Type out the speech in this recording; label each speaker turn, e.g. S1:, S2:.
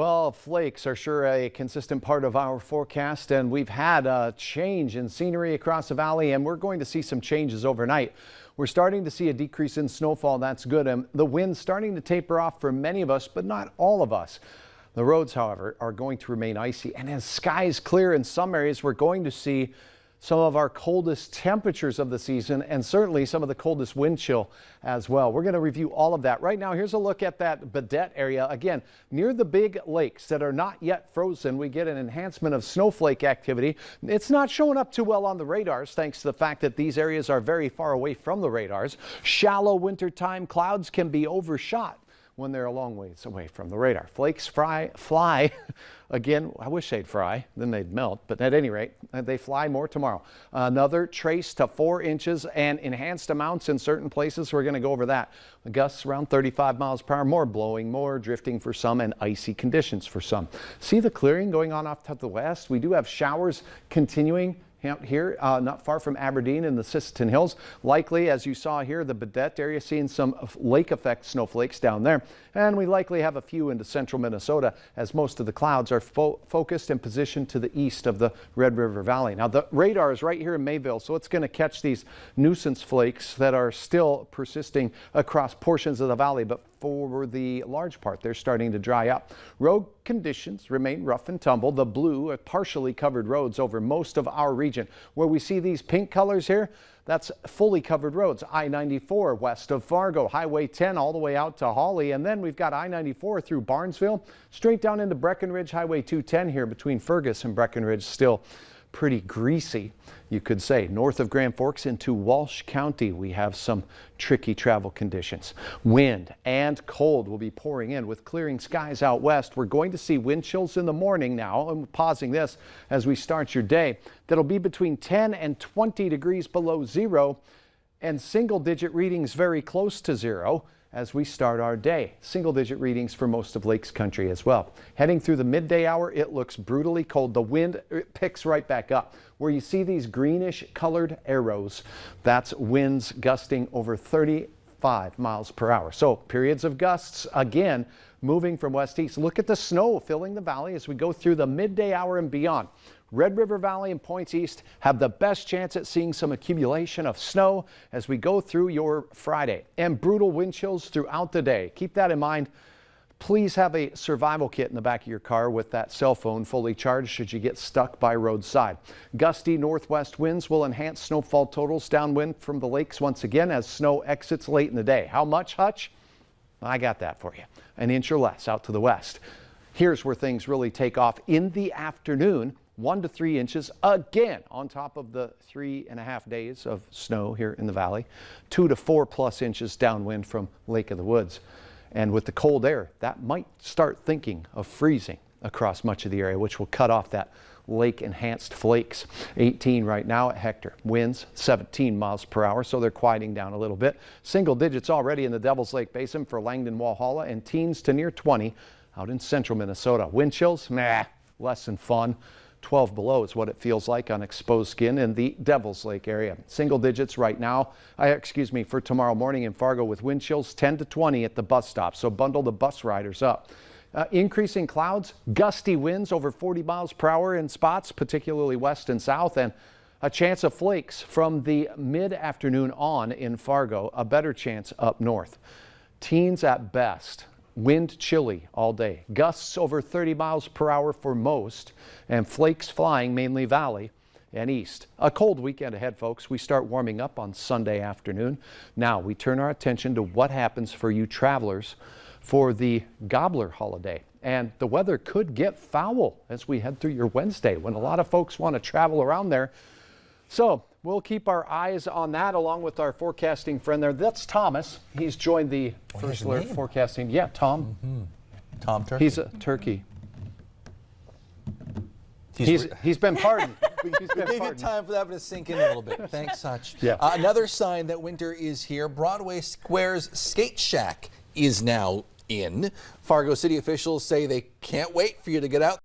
S1: Well, flakes are sure a consistent part of our forecast, and we've had a change in scenery across the valley, and we're going to see some changes overnight. We're starting to see a decrease in snowfall. That's good. And the wind's starting to taper off for many of us, but not all of us. The roads, however, are going to remain icy, and as skies clear in some areas, we're going to see some of our coldest temperatures of the season and certainly some of the coldest wind chill as well. We're going to review all of that right now. Here's a look at that Baudette area. Again, near the big lakes that are not yet frozen, we get an enhancement of snowflake activity. It's not showing up too well on the radars thanks to the fact that these areas are very far away from the radars. Shallow wintertime clouds can be overshot when they're a long ways away from the radar. Flakes fly again. I wish they'd fry, then they'd melt, but at any rate, they fly more tomorrow. Another trace to 4 inches and enhanced amounts in certain places. We're going to go over that. The gusts around 35 miles per hour, more blowing, more drifting for some, and icy conditions for some. See the clearing going on off to the west? We do have showers continuing here, not far from Aberdeen in the Sisseton Hills. Likely, as you saw here, the Baudette area, seeing some lake effect snowflakes down there. And we likely have a few into central Minnesota as most of the clouds are focused and positioned to the east of the Red River Valley. Now, the radar is right here in Mayville, so it's going to catch these nuisance flakes that are still persisting across portions of the valley, but for the large part, they're starting to dry up. Road conditions remain rough and tumble. The blue are partially covered roads over most of our region. Where we see these pink colors here, that's fully covered roads. I-94 west of Fargo, Highway 10 all the way out to Hawley, and then we've got I-94 through Barnesville, straight down into Breckenridge, Highway 210 here between Fergus and Breckenridge, still pretty greasy, you could say. North of Grand Forks into Walsh County, we have some tricky travel conditions. Wind and cold will be pouring in with clearing skies out west. We're going to see wind chills in the morning now. I'm pausing this as we start your day. That'll be between 10 and 20 degrees below zero and single-digit readings very close to zero as we start our day. Single-digit readings for most of Lakes Country as well. Heading through the midday hour, it looks brutally cold. The wind picks right back up. Where you see these greenish colored arrows, that's winds gusting over 35 miles per hour. So periods of gusts again moving from west east. Look at the snow filling the valley as we go through the midday hour and beyond. Red River Valley and points east have the best chance at seeing some accumulation of snow as we go through your Friday, and brutal wind chills throughout the day. Keep that in mind. Please have a survival kit in the back of your car with that cell phone fully charged should you get stuck by roadside. Gusty northwest winds will enhance snowfall totals downwind from the lakes once again as snow exits late in the day. How much, Hutch? I got that for you. An inch or less out to the west. Here's where things really take off in the afternoon. 1 to 3 inches again on top of the 3.5 days of snow here in the valley. 2 to 4+ inches downwind from Lake of the Woods. And with the cold air, that might start thinking of freezing across much of the area, which will cut off that lake enhanced flakes. 18 right now at Hector. Winds 17 miles per hour, so they're quieting down a little bit. Single digits already in the Devil's Lake Basin for Langdon, Walhalla, and teens to near 20 out in central Minnesota. Wind chills, less than fun. 12 below is what it feels like on exposed skin in the Devil's Lake area. Single digits right now, for tomorrow morning in Fargo with wind chills 10 to 20 at the bus stop. So bundle the bus riders up. Increasing clouds, gusty winds over 40 miles per hour in spots, particularly west and south, and a chance of flakes from the mid-afternoon on in Fargo, a better chance up north. Teens at best. Wind chilly all day. Gusts over 30 miles per hour for most, and flakes flying mainly valley and east. A cold weekend ahead, folks. We start warming up on Sunday afternoon. Now we turn our attention to what happens for you travelers for the Gobbler holiday. And the weather could get foul as we head through your Wednesday when a lot of folks want to travel around there. So we'll keep our eyes on that along with our forecasting friend there. That's Thomas. He's joined the First Alert forecasting. Yeah, Tom.
S2: Tom Turkey.
S1: He's a turkey. He's been pardoned.
S2: We gave you time for that to sink in a little bit. Thanks, Hutch.
S1: Yeah.
S2: Another sign that winter is here. Broadway Square's Skate Shack is now in. Fargo City officials say they can't wait for you to get out